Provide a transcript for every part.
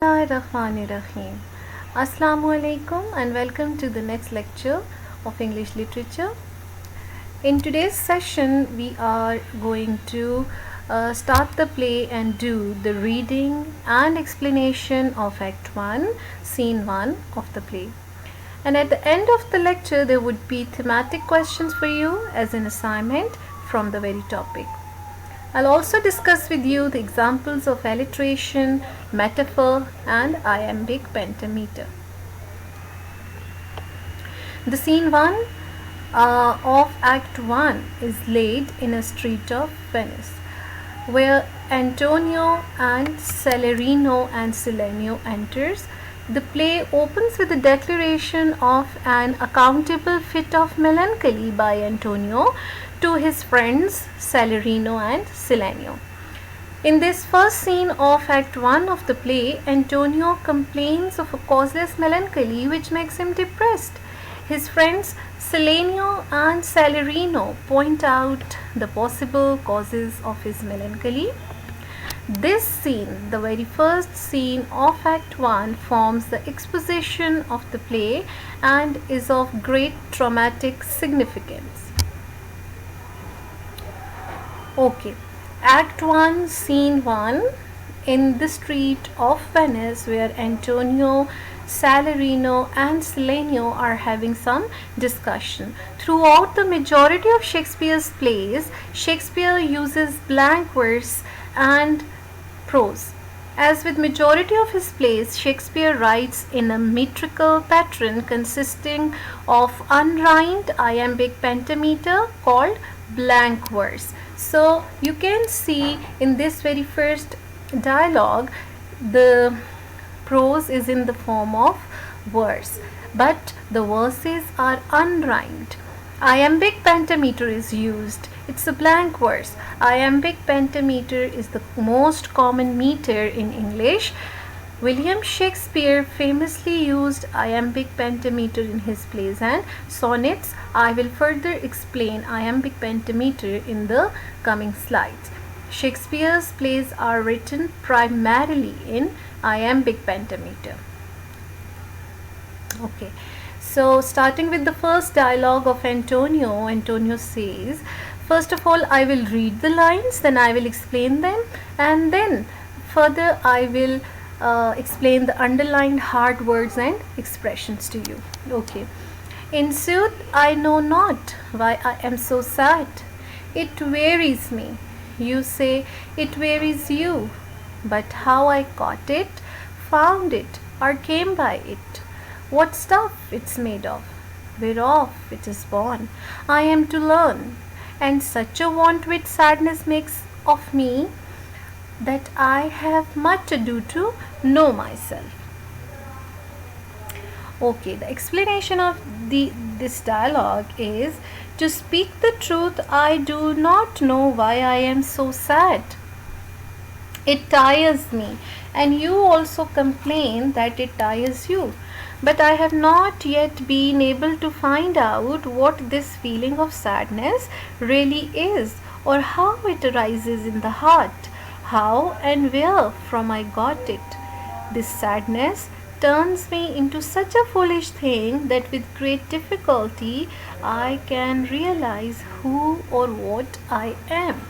Bismillahirrahmanirrahim. Assalamu alaikum and welcome to the next lecture of English literature. In today's session, we are going to start the play and do the reading and explanation of Act 1, Scene 1 of the play. And at the end of the lecture, there would be thematic questions for you as an assignment from the very topic. I'll also discuss with you the examples of alliteration, metaphor, and iambic pentameter. The scene 1 of Act 1 is laid in a street of Venice, where Antonio and Salarino and Silenio enters. The play opens with the declaration of an accountable fit of melancholy by Antonio to his friends Salarino and Silenio. In this first scene of Act 1 of the play, Antonio complains of a causeless melancholy which makes him depressed. His friends Silenio and Salarino point out the possible causes of his melancholy. This scene, the very first scene of Act 1, forms the exposition of the play and is of great dramatic significance. Okay, Act 1, Scene 1, in the street of Venice, where Antonio, Salarino and Silenio are having some discussion. Throughout the majority of Shakespeare's plays, Shakespeare uses blank verse and prose. As with majority of his plays, Shakespeare writes in a metrical pattern consisting of unrhymed iambic pentameter called blank verse. So you can see in this very first dialogue, the prose is in the form of verse, but the verses are unrhymed. Iambic pentameter is used. It's a blank verse. Iambic pentameter is the most common meter in English. William Shakespeare famously used iambic pentameter in his plays and sonnets. I will further explain iambic pentameter in the coming slides. Shakespeare's plays are written primarily in iambic pentameter. Okay. So starting with the first dialogue of Antonio, Antonio says, first of all, I will read the lines, then I will explain them, and then further I will explain the underlined hard words and expressions to you. Okay. In sooth, I know not why I am so sad. It wearies me. You say it wearies you, but how I caught it, found it, or came by it, what stuff it's made of, whereof it is born, I am to learn, and such a want with sadness makes of me, that I have much ado to know myself. Okay, the explanation of this dialogue is, to speak the truth, I do not know why I am so sad. It tires me, and you also complain that it tires you. But I have not yet been able to find out what this feeling of sadness really is, or how it arises in the heart, how and where from I got it. This sadness turns me into such a foolish thing that with great difficulty I can realize who or what I am.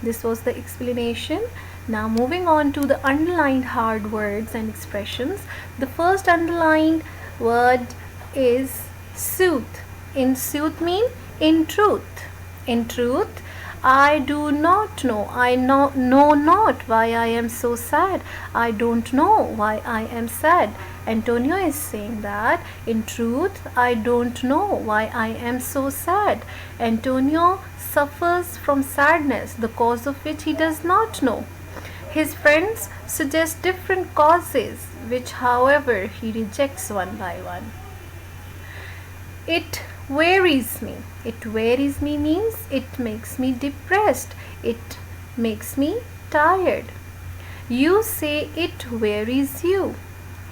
This was the explanation. Now moving on to the underlined hard words and expressions. The first underlined word is sooth. In sooth mean in truth. In truth, I do not know. I know not why I am so sad. I don't know why I am sad. Antonio is saying that in truth, I don't know why I am so sad. Antonio suffers from sadness, the cause of which he does not know. His friends suggest different causes, which, however, he rejects one by one. It wearies me. It wearies me means it makes me depressed. It makes me tired. You say it wearies you.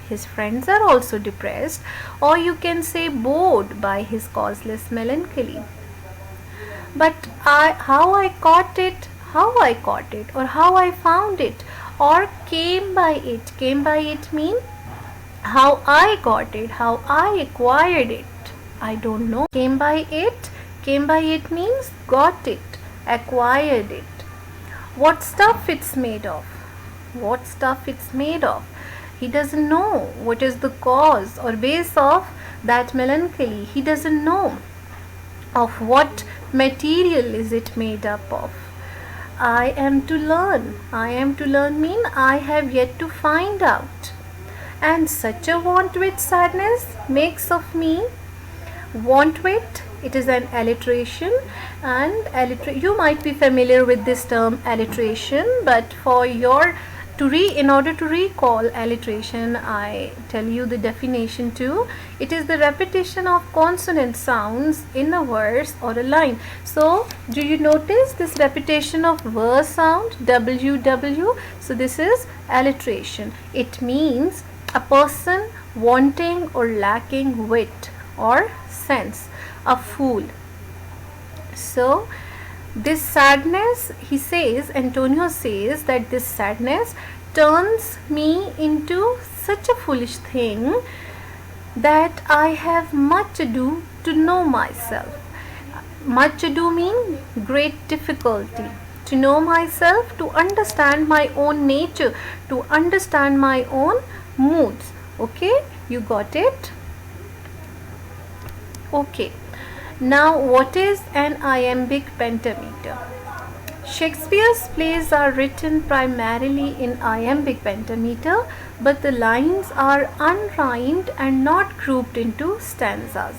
His friends are also depressed, or you can say bored by his causeless melancholy. But how I caught it, or how I found it, or came by it. Came by it mean how I got it, how I acquired it. I don't know. Came by it. Came by it means got it, acquired it. What stuff it's made of. What stuff it's made of. He doesn't know what is the cause or base of that melancholy. He doesn't know of what material is it made up of. I am to learn. I am to learn mean I have yet to find out. And such a want with sadness makes of me. Want with, it is an alliteration, and you might be familiar with this term alliteration, but for your in order to recall alliteration, I tell you the definition too. It is the repetition of consonant sounds in a verse or a line. So do you notice this repetition of verse sound, WW? So this is alliteration. It means a person wanting or lacking wit or sense, a fool. So this sadness, he says, Antonio says that this sadness turns me into such a foolish thing that I have much ado to know myself. Much ado mean great difficulty. To know myself, to understand my own nature, to understand my own moods. Okay, you got it? Okay. Now, what is an iambic pentameter? Shakespeare's plays are written primarily in iambic pentameter, but the lines are unrhymed and not grouped into stanzas.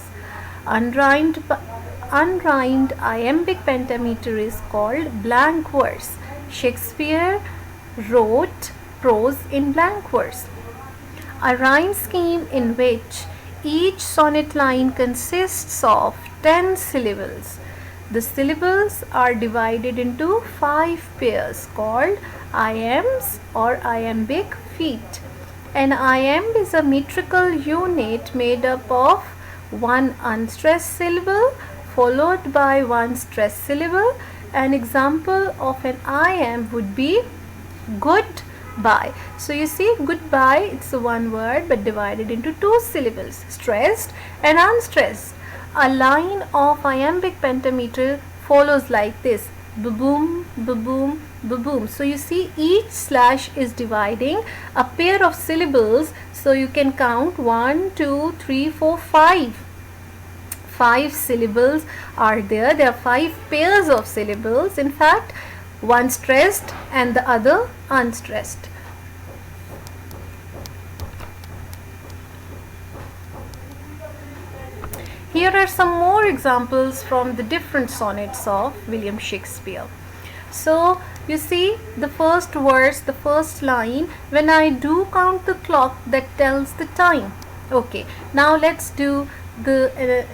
Unrhymed iambic pentameter is called blank verse. Shakespeare wrote prose in blank verse. A rhyme scheme in which each sonnet line consists of 10 syllables. The syllables are divided into 5 pairs called iambs or iambic feet. An iamb is a metrical unit made up of one unstressed syllable followed by one stressed syllable. An example of an iamb would be goodbye. So you see, goodbye, it's a one word but divided into 2 syllables, stressed and unstressed. A line of iambic pentameter follows like this: ba-boom, ba-boom, ba-boom. So you see, each slash is dividing a pair of syllables. So you can count 1, 2, 3, 4, 5. 5 syllables are there. There are 5 pairs of syllables. In fact, one stressed and the other unstressed. Here are some more examples from the different sonnets of William Shakespeare. So you see, the first verse, the first line: when I do count the clock that tells the time. Okay, now let's do the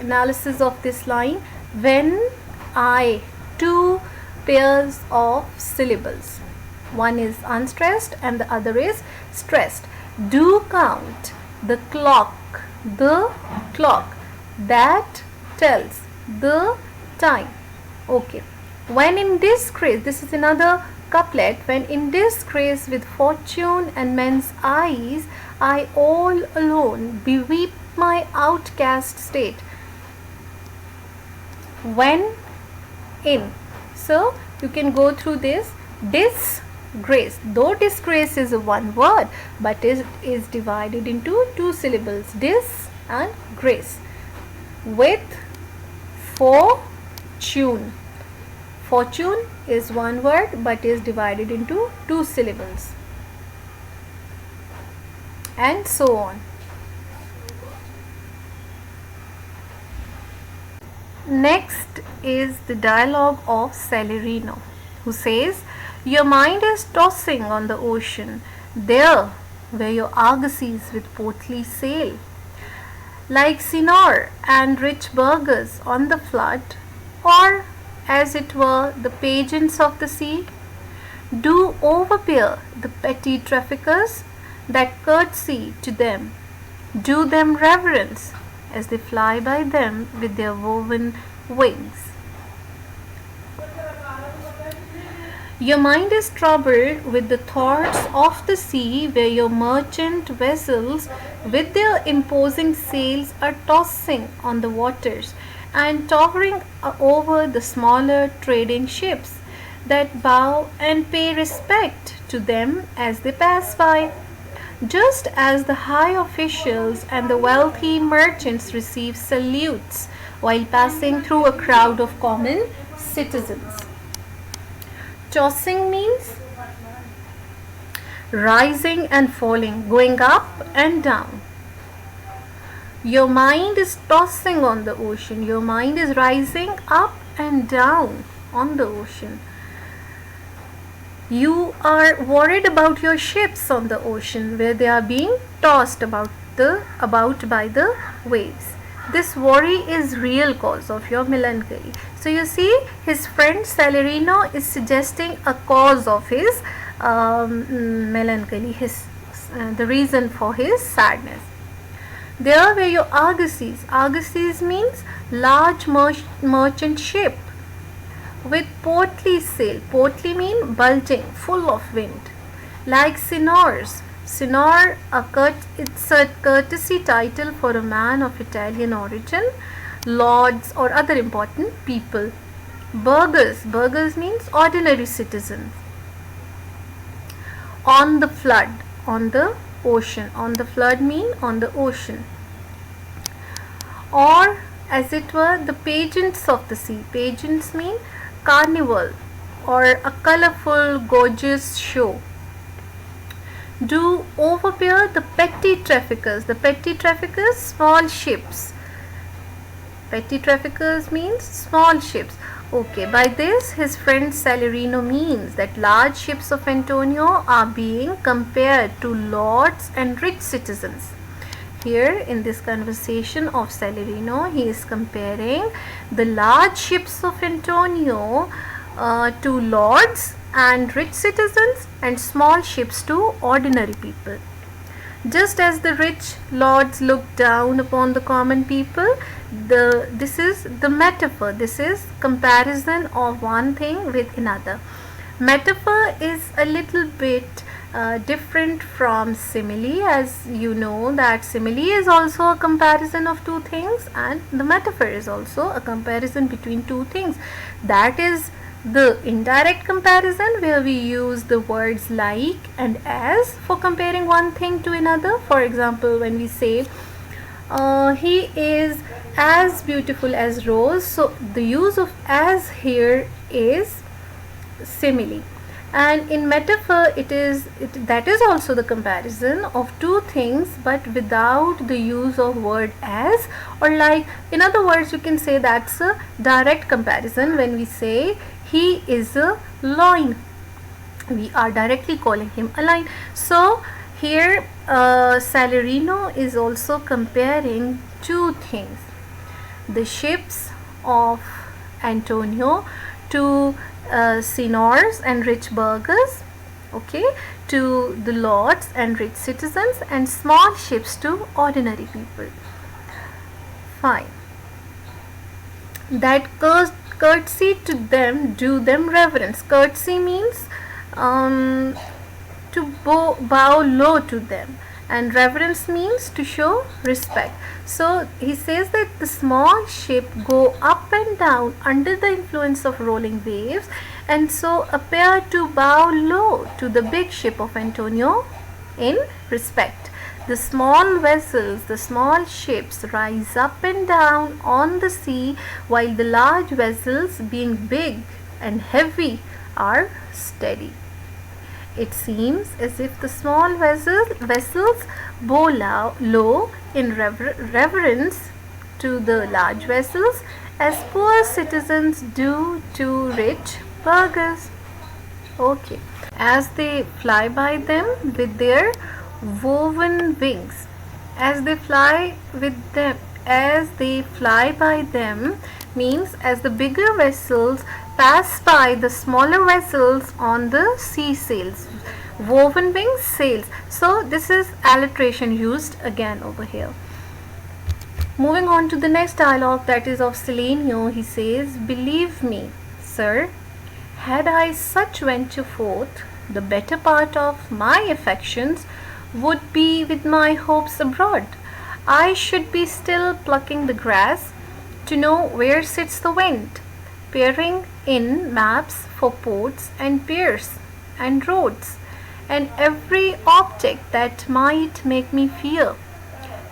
analysis of this line. When I, 2 pairs of syllables. One is unstressed and the other is stressed. Do count the clock that tells the time. Okay. When in disgrace, this is another couplet. When in disgrace with fortune and men's eyes, I all alone beweep my outcast state. When in. So you can go through this. Disgrace. Though disgrace is a one word, but is divided into 2 syllables. Dis and grace. With fortune. Fortune is one word but is divided into 2 syllables. And so on. Next is the dialogue of Salarino, who says, your mind is tossing on the ocean, there where your argosies with portly sail. Like Sinor and rich burghers on the flood, or as it were the pageants of the sea, do overbear the petty traffickers that curtsy to them, do them reverence as they fly by them with their woven wings. Your mind is troubled with the thoughts of the sea, where your merchant vessels with their imposing sails are tossing on the waters and towering over the smaller trading ships that bow and pay respect to them as they pass by. Just as the high officials and the wealthy merchants receive salutes while passing through a crowd of common citizens. Tossing means rising and falling, going up and down. Your mind is tossing on the ocean. Your mind is rising up and down on the ocean. You are worried about your ships on the ocean, where they are being tossed about by the waves. This worry is real cause of your melancholy. So you see, his friend Salarino is suggesting a cause of his melancholy, the reason for his sadness. There were your argosies. Argosies means large merchant ship with portly sail. Portly mean bulging, full of wind. Like Signors. Signor, it's a courtesy title for a man of Italian origin, lords or other important people. Burghers. Burghers means ordinary citizens. On the flood, on the ocean. On the flood mean on the ocean. Or as it were, the pageants of the sea. Pageants mean carnival or a colorful, gorgeous show. Do overbear the petty traffickers. The petty traffickers, small ships. Petty traffickers means small ships. Okay, by this his friend Salarino means that large ships of Antonio are being compared to lords and rich citizens. Here in this conversation of Salarino, he is comparing the large ships of Antonio to lords and rich citizens, and small ships to ordinary people. Just as the rich lords look down upon the common people, this is the metaphor. This is comparison of one thing with another. Metaphor is a little bit different from simile, as you know that simile is also a comparison of two things, and the metaphor is also a comparison between two things. That is the indirect comparison, where we use the words like and as for comparing one thing to another. For example, when we say he is as beautiful as Rose, so the use of as here is simile. And in metaphor, that is also the comparison of two things, but without the use of word as or like. In other words, you can say that's a direct comparison. When we say he is a lion, we are directly calling him a lion. So here Salarino is also comparing two things: the ships of Antonio to signors and rich burghers, okay, to the lords and rich citizens, and small ships to ordinary people. Fine. That courtesy to them, do them reverence. Courtesy means to bow low to them, and reverence means to show respect. So he says that the small ship go up and down under the influence of rolling waves, and so appear to bow low to the big ship of Antonio in respect. The small vessels, the small ships rise up and down on the sea, while the large vessels, being big and heavy, are steady. It seems as if the small vessels bow low in reverence to the large vessels, as poor citizens do to rich burghers. Okay. As they fly by them with their woven wings, as they fly by them means as the bigger vessels pass by the smaller vessels on the sea sails. Woven wings, sails. So this is alliteration used again over here. Moving on to the next dialogue, that is of Salarino. He says, "Believe me, sir, Had I such venture forth, the better part of my affections would be with my hopes abroad. I should be still plucking the grass to know where sits the wind, peering in maps for ports and piers and roads, and every object that might make me fear.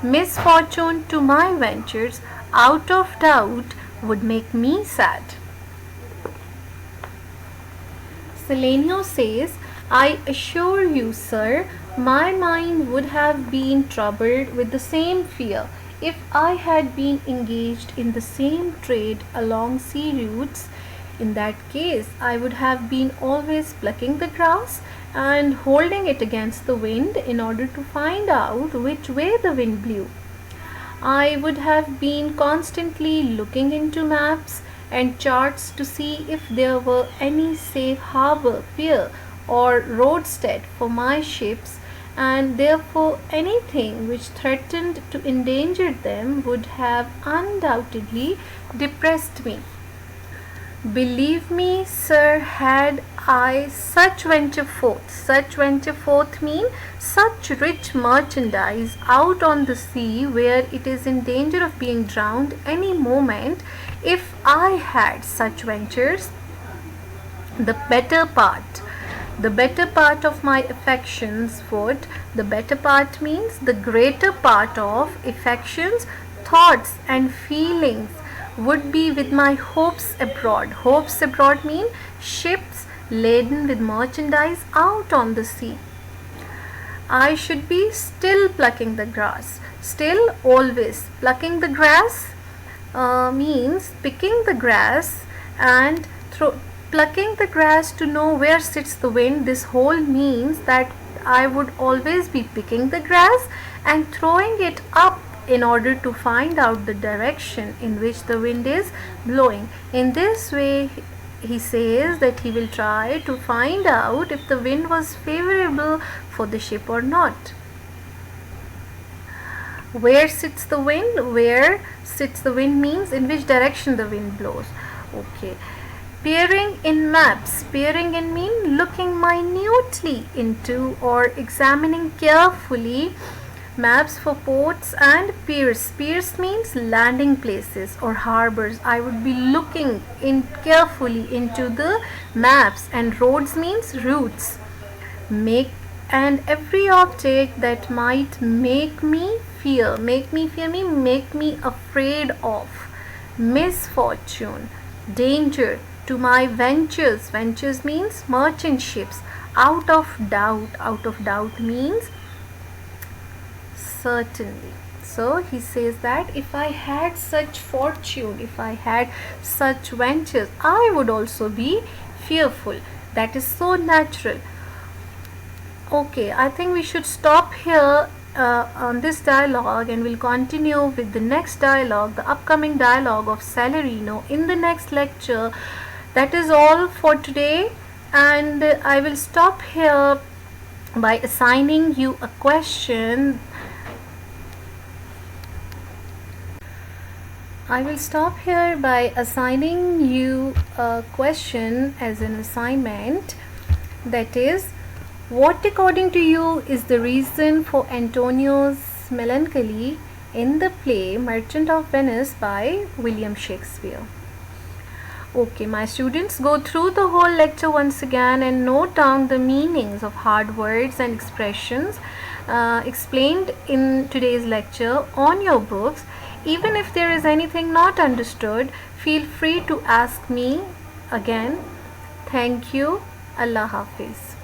Misfortune to my ventures, out of doubt, would make me sad. Selenio says, I assure you, sir, my mind would have been troubled with the same fear if I had been engaged in the same trade along sea routes. In that case, I would have been always plucking the grass and holding it against the wind in order to find out which way the wind blew. I would have been constantly looking into maps and charts to see if there were any safe harbor, pier, or roadstead for my ships, and therefore anything which threatened to endanger them would have undoubtedly depressed me. Believe me, sir, had I such venture forth mean such rich merchandise out on the sea where it is in danger of being drowned any moment, if I had such ventures, the better part of my affections would, the better part means the greater part of affections, thoughts and feelings would be with my hopes abroad. Hopes abroad mean ships laden with merchandise out on the sea. I should be still plucking the grass. Still, always. Plucking the grass means picking the grass and plucking the grass to know where sits the wind. This whole means that I would always be picking the grass and throwing it up in order to find out the direction in which the wind is blowing. In this way, he says that he will try to find out if the wind was favorable for the ship or not. Where sits the wind? Where sits the wind means in which direction the wind blows. Okay. Peering in maps. Peering in mean looking minutely into or examining carefully maps for ports and piers. Piers means landing places or harbors. I would be looking carefully into the maps, and roads means routes. And every object that might make me fear mean make me afraid of. Misfortune, danger to my ventures. Ventures means merchant ships. Out of doubt means certainly. So he says that if I had such fortune, if I had such ventures, I would also be fearful. That is so natural. Okay, I think we should stop here on this dialogue, and we'll continue with the next dialogue, the upcoming dialogue of Salarino, in the next lecture. That is all for today, and I will stop here by assigning you a question. I will stop here by assigning you a question as an assignment, that is, what according to you is the reason for Antonio's melancholy in the play Merchant of Venice by William Shakespeare? Okay, my students, go through the whole lecture once again and note down the meanings of hard words and expressions explained in today's lecture on your books. Even if there is anything not understood, feel free to ask me again. Thank you. Allah Hafiz.